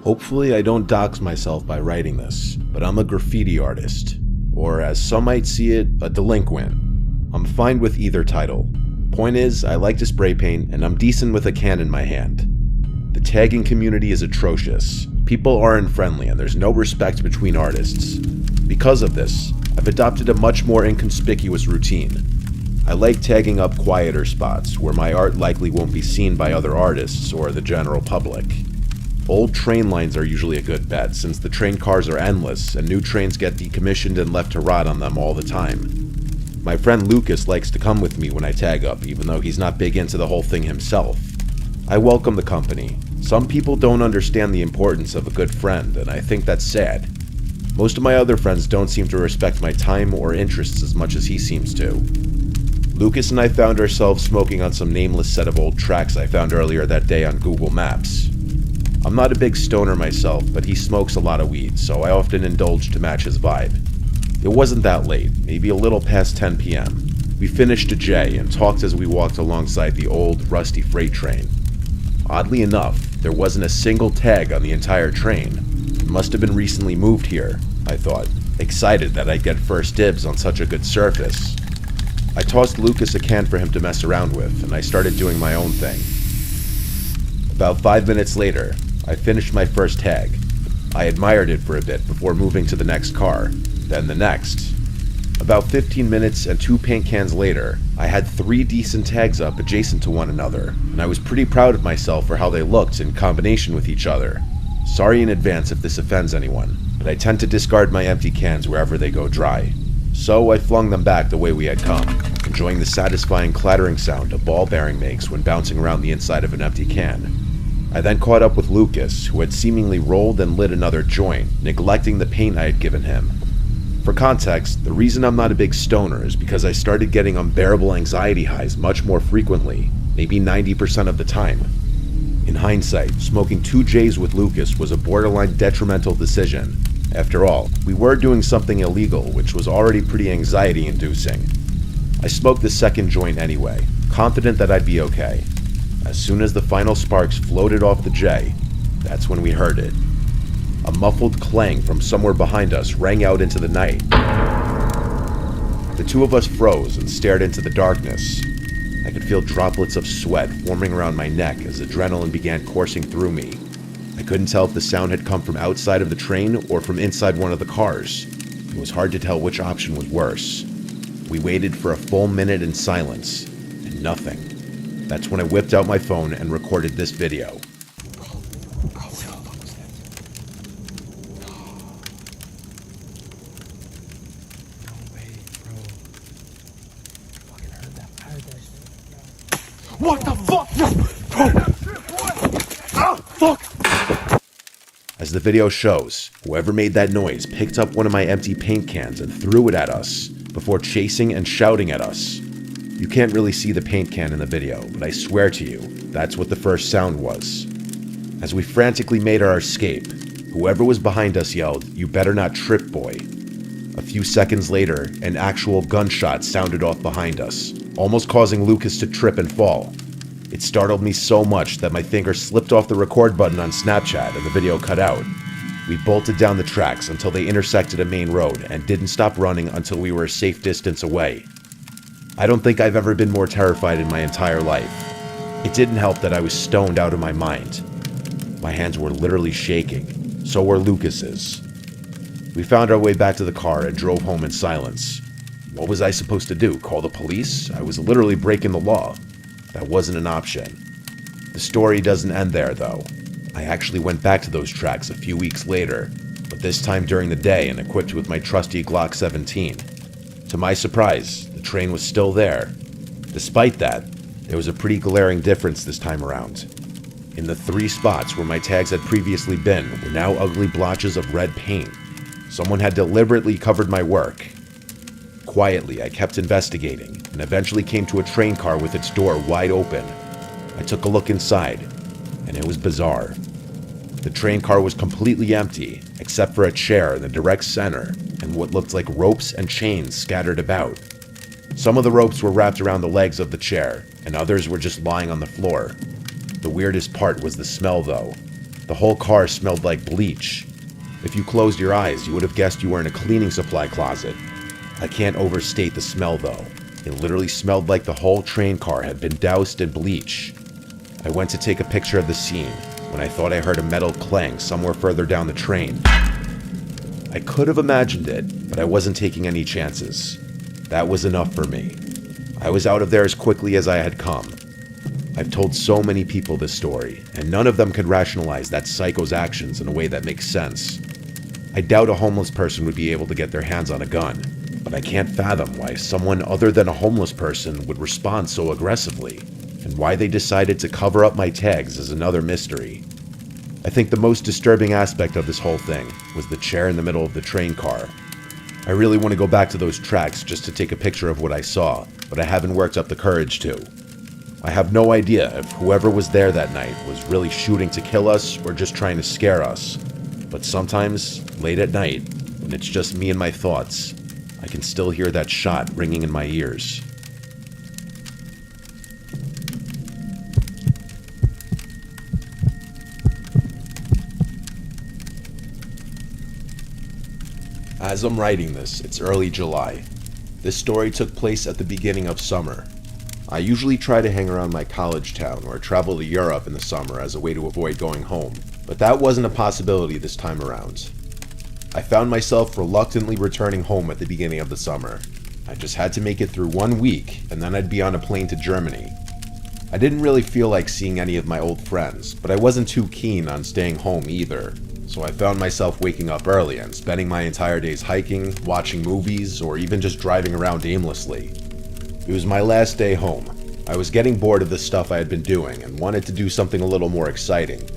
Hopefully I don't dox myself by writing this, but I'm a graffiti artist, or as some might see it, a delinquent. I'm fine with either title. Point is, I like to spray paint and I'm decent with a can in my hand. The tagging community is atrocious. People aren't friendly and there's no respect between artists. Because of this, I've adopted a much more inconspicuous routine. I like tagging up quieter spots where my art likely won't be seen by other artists or the general public. Old train lines are usually a good bet since the train cars are endless and new trains get decommissioned and left to rot on them all the time. My friend Lucas likes to come with me when I tag up, even though he's not big into the whole thing himself. I welcome the company. Some people don't understand the importance of a good friend, and I think that's sad. Most of my other friends don't seem to respect my time or interests as much as he seems to. Lucas and I found ourselves smoking on some nameless set of old tracks I found earlier that day on Google Maps. I'm not a big stoner myself, but he smokes a lot of weed, so I often indulge to match his vibe. It wasn't that late, maybe a little past 10 p.m. We finished a J and talked as we walked alongside the old, rusty freight train. Oddly enough, there wasn't a single tag on the entire train. It must have been recently moved here, I thought, excited that I'd get first dibs on such a good surface. I tossed Lucas a can for him to mess around with, and I started doing my own thing. About 5 minutes later, I finished my first tag. I admired it for a bit before moving to the next car, then the next. About 15 minutes and 2 paint cans later, I had 3 decent tags up adjacent to one another, and I was pretty proud of myself for how they looked in combination with each other. Sorry in advance if this offends anyone, but I tend to discard my empty cans wherever they go dry. So I flung them back the way we had come, enjoying the satisfying clattering sound a ball bearing makes when bouncing around the inside of an empty can. I then caught up with Lucas, who had seemingly rolled and lit another joint, neglecting the paint I had given him. For context, the reason I'm not a big stoner is because I started getting unbearable anxiety highs much more frequently, maybe 90% of the time. In hindsight, smoking 2 J's with Lucas was a borderline detrimental decision. After all, we were doing something illegal, which was already pretty anxiety-inducing. I smoked the second joint anyway, confident that I'd be okay. As soon as the final sparks floated off the J, that's when we heard it. A muffled clang from somewhere behind us rang out into the night. The two of us froze and stared into the darkness. I could feel droplets of sweat forming around my neck as adrenaline began coursing through me. I couldn't tell if the sound had come from outside of the train or from inside one of the cars. It was hard to tell which option was worse. We waited for a full minute in silence, and nothing. That's when I whipped out my phone and recorded this video. What the fuck? No! Oh, fuck! As the video shows, whoever made that noise picked up one of my empty paint cans and threw it at us, before chasing and shouting at us. You can't really see the paint can in the video, but I swear to you, that's what the first sound was. As we frantically made our escape, whoever was behind us yelled, "You better not trip, boy." A few seconds later, an actual gunshot sounded off behind us, almost causing Lucas to trip and fall. It startled me so much that my finger slipped off the record button on Snapchat and the video cut out. We bolted down the tracks until they intersected a main road and didn't stop running until we were a safe distance away. I don't think I've ever been more terrified in my entire life. It didn't help that I was stoned out of my mind. My hands were literally shaking. So were Lucas's. We found our way back to the car and drove home in silence. What was I supposed to do? Call the police? I was literally breaking the law. That wasn't an option. The story doesn't end there, though. I actually went back to those tracks a few weeks later, but this time during the day and equipped with my trusty Glock 17. To my surprise, the train was still there. Despite that, there was a pretty glaring difference this time around. In the 3 spots where my tags had previously been were now ugly blotches of red paint. Someone had deliberately covered my work. Quietly, I kept investigating, and eventually came to a train car with its door wide open. I took a look inside, and it was bizarre. The train car was completely empty, except for a chair in the direct center, and what looked like ropes and chains scattered about. Some of the ropes were wrapped around the legs of the chair, and others were just lying on the floor. The weirdest part was the smell, though. The whole car smelled like bleach. If you closed your eyes, you would have guessed you were in a cleaning supply closet. I can't overstate the smell though. It literally smelled like the whole train car had been doused in bleach. I went to take a picture of the scene when I thought I heard a metal clang somewhere further down the train. I could have imagined it, but I wasn't taking any chances. That was enough for me. I was out of there as quickly as I had come. I've told so many people this story, and none of them could rationalize that psycho's actions in a way that makes sense. I doubt a homeless person would be able to get their hands on a gun, but I can't fathom why someone other than a homeless person would respond so aggressively, and why they decided to cover up my tags is another mystery. I think the most disturbing aspect of this whole thing was the chair in the middle of the train car. I really want to go back to those tracks just to take a picture of what I saw, but I haven't worked up the courage to. I have no idea if whoever was there that night was really shooting to kill us or just trying to scare us. But sometimes, late at night, when it's just me and my thoughts, I can still hear that shot ringing in my ears. As I'm writing this, it's early July. This story took place at the beginning of summer. I usually try to hang around my college town or travel to Europe in the summer as a way to avoid going home, but that wasn't a possibility this time around. I found myself reluctantly returning home at the beginning of the summer. I just had to make it through 1 week, and then I'd be on a plane to Germany. I didn't really feel like seeing any of my old friends, but I wasn't too keen on staying home either, so I found myself waking up early and spending my entire days hiking, watching movies, or even just driving around aimlessly. It was my last day home. I was getting bored of the stuff I had been doing and wanted to do something a little more exciting.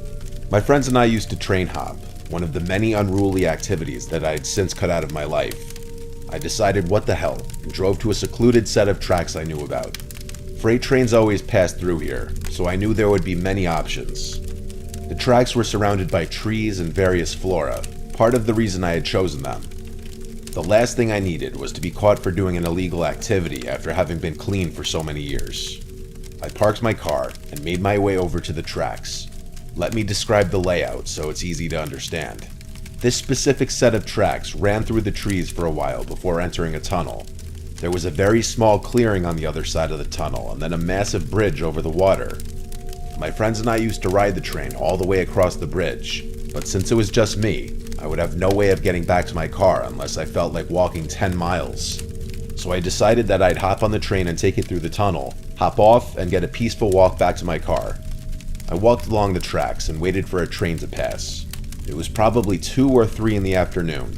My friends and I used to train hop, one of the many unruly activities that I had since cut out of my life. I decided what the hell and drove to a secluded set of tracks I knew about. Freight trains always passed through here, so I knew there would be many options. The tracks were surrounded by trees and various flora, part of the reason I had chosen them. The last thing I needed was to be caught for doing an illegal activity after having been clean for so many years. I parked my car and made my way over to the tracks. Let me describe the layout so it's easy to understand. This specific set of tracks ran through the trees for a while before entering a tunnel. There was a very small clearing on the other side of the tunnel and then a massive bridge over the water. My friends and I used to ride the train all the way across the bridge, but since it was just me, I would have no way of getting back to my car unless I felt like walking 10 miles. So I decided that I'd hop on the train and take it through the tunnel, hop off, and get a peaceful walk back to my car. I walked along the tracks and waited for a train to pass. It was probably 2 or 3 in the afternoon.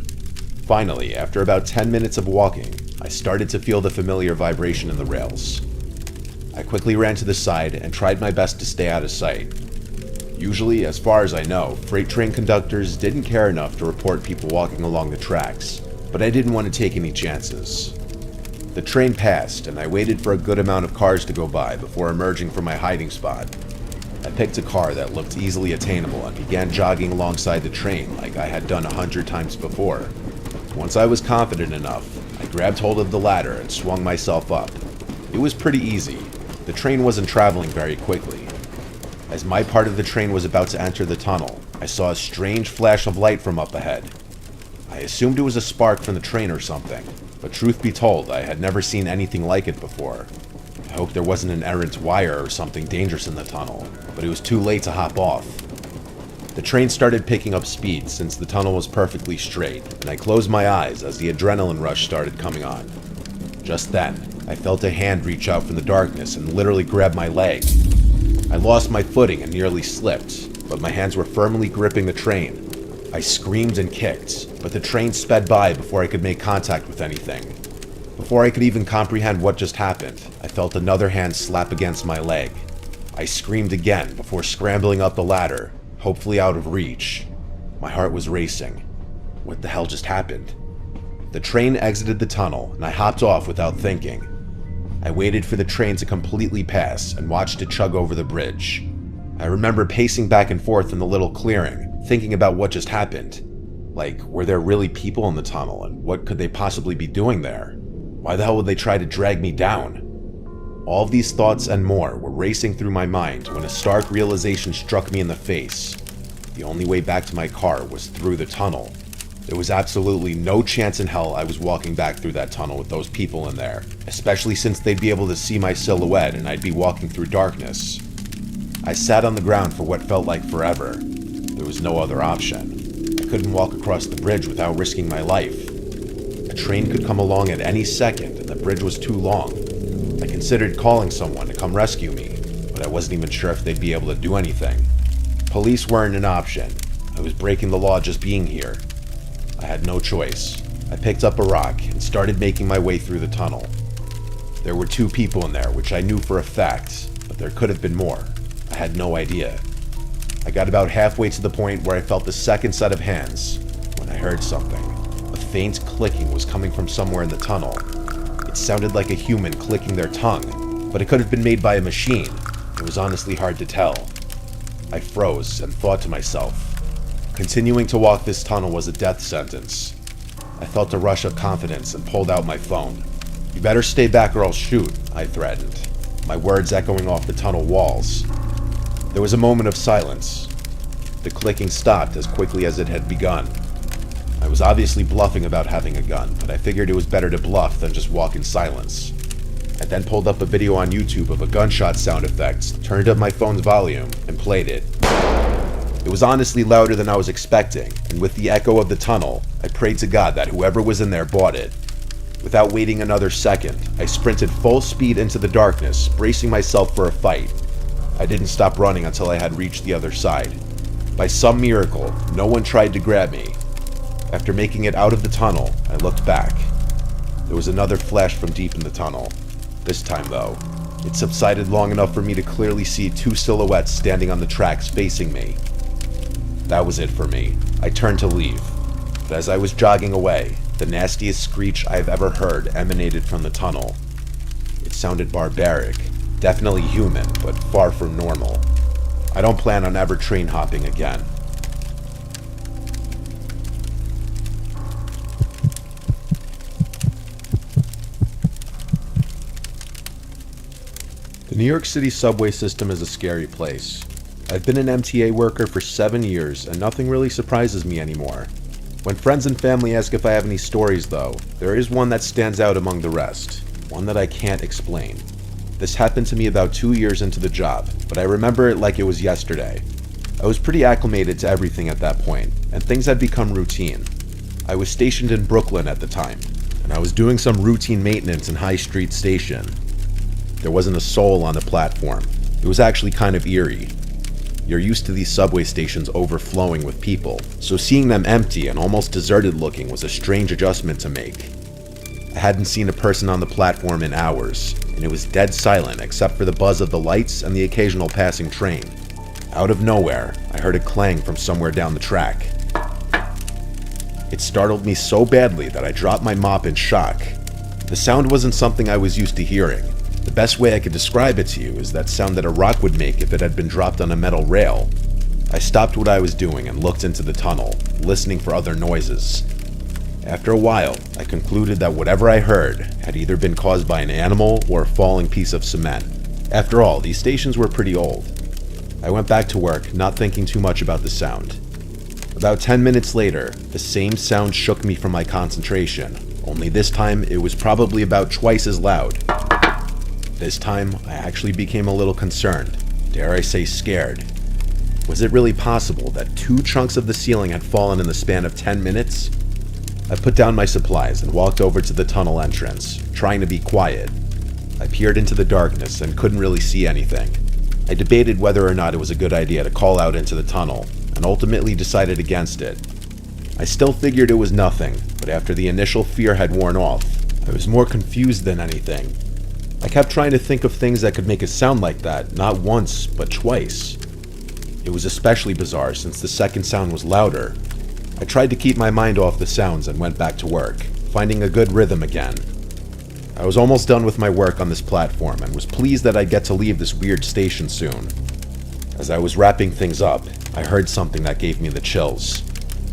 Finally, after about 10 minutes of walking, I started to feel the familiar vibration in the rails. I quickly ran to the side and tried my best to stay out of sight. Usually, as far as I know, freight train conductors didn't care enough to report people walking along the tracks, but I didn't want to take any chances. The train passed, and I waited for a good amount of cars to go by before emerging from my hiding spot. I picked a car that looked easily attainable and began jogging alongside the train like I had done 100 times before. Once I was confident enough, I grabbed hold of the ladder and swung myself up. It was pretty easy. The train wasn't traveling very quickly. As my part of the train was about to enter the tunnel, I saw a strange flash of light from up ahead. I assumed it was a spark from the train or something, but truth be told, I had never seen anything like it before. I hoped there wasn't an errant wire or something dangerous in the tunnel, but it was too late to hop off. The train started picking up speed since the tunnel was perfectly straight, and I closed my eyes as the adrenaline rush started coming on. Just then, I felt a hand reach out from the darkness and literally grab my leg. I lost my footing and nearly slipped, but my hands were firmly gripping the train. I screamed and kicked, but the train sped by before I could make contact with anything. Before I could even comprehend what just happened, I felt another hand slap against my leg. I screamed again before scrambling up the ladder, hopefully out of reach. My heart was racing. What the hell just happened? The train exited the tunnel, and I hopped off without thinking. I waited for the train to completely pass and watched it chug over the bridge. I remember pacing back and forth in the little clearing, thinking about what just happened. Like, were there really people in the tunnel, and what could they possibly be doing there? Why the hell would they try to drag me down? All of these thoughts and more were racing through my mind when a stark realization struck me in the face. The only way back to my car was through the tunnel. There was absolutely no chance in hell I was walking back through that tunnel with those people in there, especially since they'd be able to see my silhouette and I'd be walking through darkness. I sat on the ground for what felt like forever. There was no other option. I couldn't walk across the bridge without risking my life. A train could come along at any second and the bridge was too long. I considered calling someone to come rescue me, but I wasn't even sure if they'd be able to do anything. Police weren't an option. I was breaking the law just being here. I had no choice. I picked up a rock and started making my way through the tunnel. There were 2 people in there, which I knew for a fact, but there could have been more. I had no idea. I got about halfway to the point where I felt the second set of hands when I heard something. A faint clicking was coming from somewhere in the tunnel. It sounded like a human clicking their tongue, but it could have been made by a machine. It was honestly hard to tell. I froze and thought to myself, continuing to walk this tunnel was a death sentence. I felt a rush of confidence and pulled out my phone. "You better stay back or I'll shoot," I threatened, my words echoing off the tunnel walls. There was a moment of silence. The clicking stopped as quickly as it had begun. I was obviously bluffing about having a gun, but I figured it was better to bluff than just walk in silence. I then pulled up a video on YouTube of a gunshot sound effect, turned up my phone's volume, and played it. It was honestly louder than I was expecting, and with the echo of the tunnel, I prayed to God that whoever was in there bought it. Without waiting another second, I sprinted full speed into the darkness, bracing myself for a fight. I didn't stop running until I had reached the other side. By some miracle, no one tried to grab me. After making it out of the tunnel, I looked back. There was another flash from deep in the tunnel. This time, though, it subsided long enough for me to clearly see 2 silhouettes standing on the tracks facing me. That was it for me. I turned to leave, but as I was jogging away, the nastiest screech I've ever heard emanated from the tunnel. It sounded barbaric, definitely human, but far from normal. I don't plan on ever train hopping again. The New York City subway system is a scary place. I've been an MTA worker for 7 years, and nothing really surprises me anymore. When friends and family ask if I have any stories, though, there is one that stands out among the rest. One that I can't explain. This happened to me about 2 years into the job, but I remember it like it was yesterday. I was pretty acclimated to everything at that point, and things had become routine. I was stationed in Brooklyn at the time, and I was doing some routine maintenance in High Street Station. There wasn't a soul on the platform. It was actually kind of eerie. You're used to these subway stations overflowing with people, so seeing them empty and almost deserted looking was a strange adjustment to make. I hadn't seen a person on the platform in hours, and it was dead silent except for the buzz of the lights and the occasional passing train. Out of nowhere, I heard a clang from somewhere down the track. It startled me so badly that I dropped my mop in shock. The sound wasn't something I was used to hearing. The best way I could describe it to you is that sound that a rock would make if it had been dropped on a metal rail. I stopped what I was doing and looked into the tunnel, listening for other noises. After a while, I concluded that whatever I heard had either been caused by an animal or a falling piece of cement. After all, these stations were pretty old. I went back to work, not thinking too much about the sound. About 10 minutes later, the same sound shook me from my concentration, only this time it was probably about twice as loud. This time, I actually became a little concerned, dare I say scared. Was it really possible that 2 chunks of the ceiling had fallen in the span of 10 minutes? I put down my supplies and walked over to the tunnel entrance, trying to be quiet. I peered into the darkness and couldn't really see anything. I debated whether or not it was a good idea to call out into the tunnel, and ultimately decided against it. I still figured it was nothing, but after the initial fear had worn off, I was more confused than anything. I kept trying to think of things that could make a sound like that, not once, but twice. It was especially bizarre since the second sound was louder. I tried to keep my mind off the sounds and went back to work, finding a good rhythm again. I was almost done with my work on this platform and was pleased that I'd get to leave this weird station soon. As I was wrapping things up, I heard something that gave me the chills.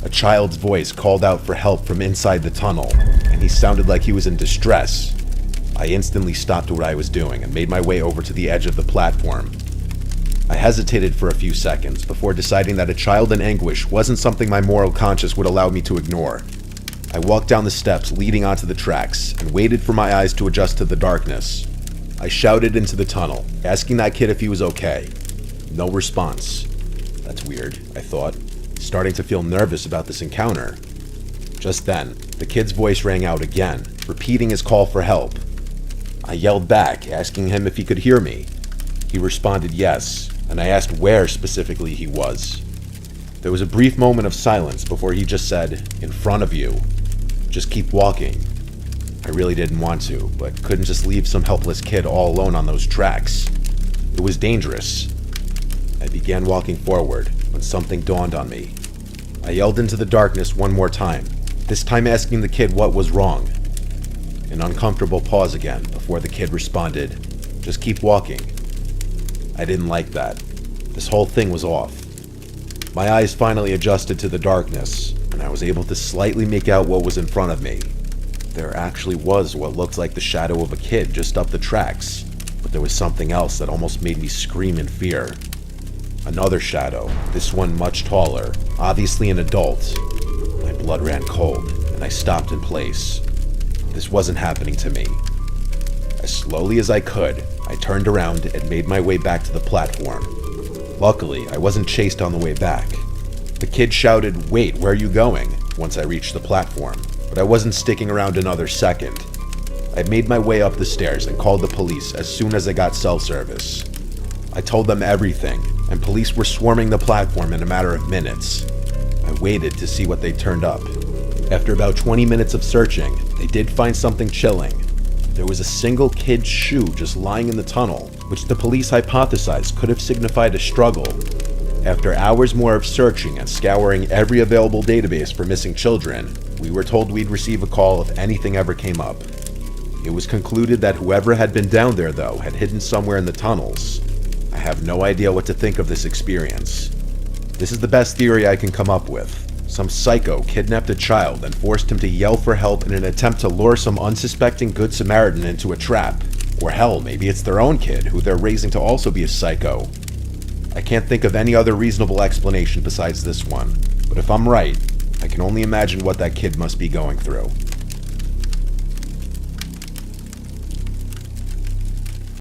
A child's voice called out for help from inside the tunnel, and he sounded like he was in distress. I instantly stopped what I was doing and made my way over to the edge of the platform. I hesitated for a few seconds before deciding that a child in anguish wasn't something my moral conscience would allow me to ignore. I walked down the steps leading onto the tracks and waited for my eyes to adjust to the darkness. I shouted into the tunnel, asking that kid if he was okay. No response. That's weird, I thought, starting to feel nervous about this encounter. Just then, the kid's voice rang out again, repeating his call for help. I yelled back, asking him if he could hear me. He responded yes, and I asked where specifically he was. There was a brief moment of silence before he just said, "In front of you. Just keep walking." I really didn't want to, but couldn't just leave some helpless kid all alone on those tracks. It was dangerous. I began walking forward when something dawned on me. I yelled into the darkness one more time, this time asking the kid what was wrong. An uncomfortable pause again before the kid responded, "Just keep walking." I didn't like that. This whole thing was off. My eyes finally adjusted to the darkness, and I was able to slightly make out what was in front of me. There actually was what looked like the shadow of a kid just up the tracks, but there was something else that almost made me scream in fear. Another shadow, this one much taller, obviously an adult. My blood ran cold, and I stopped in place. This wasn't happening to me. As slowly as I could, I turned around and made my way back to the platform. Luckily, I wasn't chased on the way back. The kid shouted, "Wait, where are you going?" once I reached the platform, but I wasn't sticking around another second. I made my way up the stairs and called the police as soon as I got cell service. I told them everything, and police were swarming the platform in a matter of minutes. I waited to see what they turned up. After about 20 minutes of searching, they did find something chilling. There was a single kid's shoe just lying in the tunnel, which the police hypothesized could have signified a struggle. After hours more of searching and scouring every available database for missing children, we were told we'd receive a call if anything ever came up. It was concluded that whoever had been down there, though, had hidden somewhere in the tunnels. I have no idea what to think of this experience. This is the best theory I can come up with. Some psycho kidnapped a child and forced him to yell for help in an attempt to lure some unsuspecting Good Samaritan into a trap. Or hell, maybe it's their own kid who they're raising to also be a psycho. I can't think of any other reasonable explanation besides this one, but if I'm right, I can only imagine what that kid must be going through.